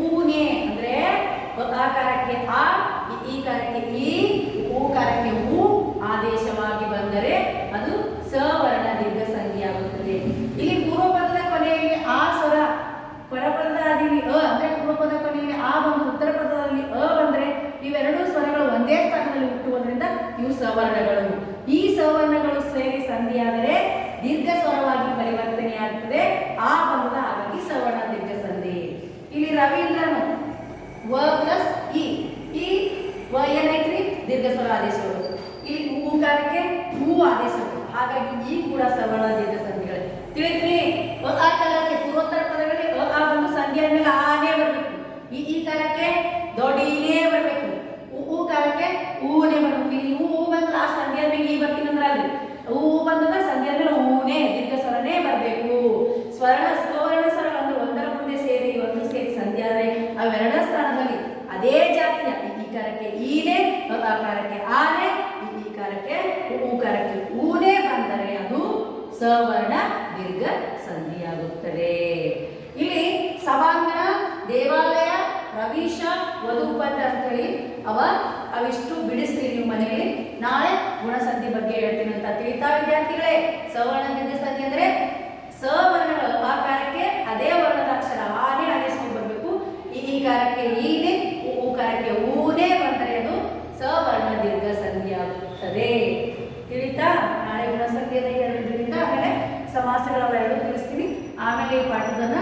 ಊನೆ ಅಂದ್ರೆ ಆಕಾರಕ್ಕೆ ಆ ಈ ಕಾರಕ್ಕೆ ಈ ಊಕಾರಕ್ಕೆ ಊ ಆದೇಶವಾಗಿ ಬಂದರೆ ಅದು ಸವರ್ಣ ದೀರ್ಘ ಸಂಧಿ ಆಗುತ್ತದೆ. ಇಲ್ಲಿ ಪೂರ್ವಪದದ ಕೊನೆಯಲ್ಲಿ ಆ ಸ್ವರ ಪರಪದದ ಆದಿಯಲ್ಲಿ ಅಂದ್ರೆ ಪೂರ್ವಪದ ಕೊನೆಯಲ್ಲಿ ಆ ಬಂದು ಉತ್ತರ ಪದದಲ್ಲಿ ಬಂದ್ರೆ ಇವೆರಡೂ ಸ್ವರಗಳು ಒಂದೇ ಸ್ಥಾನದಲ್ಲಿ ಹುಟ್ಟುವುದರಿಂದ ಇವು ಸವರ್ಣಗಳು. ಈ ಸವರ್ಣಗಳು ಸೇರಿ ಸಂಧಿಯಾದರೆ ದೀರ್ಘ ಸ್ವರವಾಗಿ ಪರಿವರ್ತನೆಯಾಗುತ್ತದೆ. ಆ ಬಂಧದ ಹಾಗಾಗಿ ಸವರ್ಣ ದೀರ್ಘ ಸಂಧಿ. ಇಲ್ಲಿ ರವೀಂದ್ರನು ವ ಪ್ಲಸ್ ಇ ವ ಏನೈತ್ರಿ ದೀರ್ಘ ಸ್ವರ ಆದೇಶ ಬರುತ್ತೆ. ಇಲ್ಲಿ ಊಕಾರಕ್ಕೆ ಹೂ ಆದೇಶ ಬರುತ್ತೆ. ಹಾಗಾಗಿ ಈ ಕೂಡ ಸವರ್ಣ ದೀರ್ಘ ಸಂಧಿಗಳೇ ತಿಳಿದ್ರಿ. ಆ ಕಾಲಕ್ಕೆ ಪೂರ್ವೋತ್ತರ ಪದಗಳಲ್ಲಿ ಆ ಬಂದು ಸಂಧಿ ಆದ್ಮೇಲೆ ಆನೇ ಬರಬೇಕು. ಈ ಕಾಲಕ್ಕೆ ದೊಡ್ಡ ಈನೇ ಬರಬೇಕು. ಊ ಕಾಲಕ್ಕೆ ಊನೇ ಬರಬೇಕು. ಇಲ್ಲಿ ಹೂ ಬಂದು ಲಾಸ್ಟ್ ಸಂಧಿ ಆದ್ಮೇಲೆ ಈ ಬರ್ತೀನಿ ಅಂದ್ರೆ ಅಲ್ಲಿ ಹೂ ಬಂದಾಗ ಸಂಧಿ ಆದ್ಮೇಲೆ ಊನೇ ದೀರ್ಘ ಸ್ವರನೇ ಬರಬೇಕು. ಸವರ್ಣ ಸ್ವರ ಅಂದ್ರೆ ಒಂದರ ಮುಂದೆ ಸೇರಿ ಒಂದು ಸೇರಿ ಸಂಧಿ ಆದರೆ ಅವೆರಡ ಸ್ಥಾನದಲ್ಲಿ ಅದೇ ಜಾತಿಯ ಈ ಕಾರಕ್ಕೆ ಈನೇ ಆಕಾರಕ್ಕೆ ಆನೆ ಈ ಕಾರಕ್ಕೆ ಊಕಾರಕ್ಕೆ ಊನೇ ಬಂದರೆ ಅದು ಸವರ್ಣ ದೀರ್ಘ ಸಂಧಿಯಾಗುತ್ತದೆ. ಇಲ್ಲಿ ಸಭಾಂಗಣ, ದೇವಾಲಯ, ಪ್ರವೇಶ, ವಧುಪಥ ಅಂತ ಹೇಳಿ ಅವಿಷ್ಟು ಬಿಡಿಸ್ತೀರಿ ನೀವು ಮನೆಯಲ್ಲಿ. ನಾಳೆ ಗುಣಸಂಧಿ ಬಗ್ಗೆ ಹೇಳ್ತೀನಿ ಅಂತ ತಿಳಿತಾ ವಿದ್ಯಾರ್ಥಿಗಳೇ. ಸವರ್ಣ ದೀರ್ಘ ಸಂಧಿ ಅಂದ್ರೆ ಸವರ್ಣಗಳು ಆಕಾರಕ್ಕೆ ಅದೇ ವರ್ಣದ ಅಕ್ಷರ ಆನೆ ಆದೇಶ ಬರಬೇಕು. ಈ ಕಾರಕ್ಕೆ ಈನೆ ಊಕಾರಕ್ಕೆ ಊನೇ ಬಂದರೆ ಅದು ಸವರ್ಣ ದೀರ್ಘ ಸಂಧಿ ಆಗುತ್ತದೆ. ತಿಳಿತಾ? ನಾಳೆ ಗುಣಸಂಖ್ಯೆಯ ಎರಡರಿಂದ ಆಮೇಲೆ ಸಮಾಸಗಳೆರಡು ತಿಳಿಸ್ತೀನಿ. ಆಮೇಲೆ ಈ ಪಾಠದನ್ನ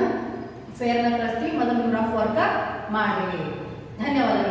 ಫೇರ್ನ ಕಳಿಸ್ತೀವಿ. ಮೊದಲು ಯೂನಿಫ್ ವರ್ಕ್ ಮಾಡಿ. ಧನ್ಯವಾದಗಳು.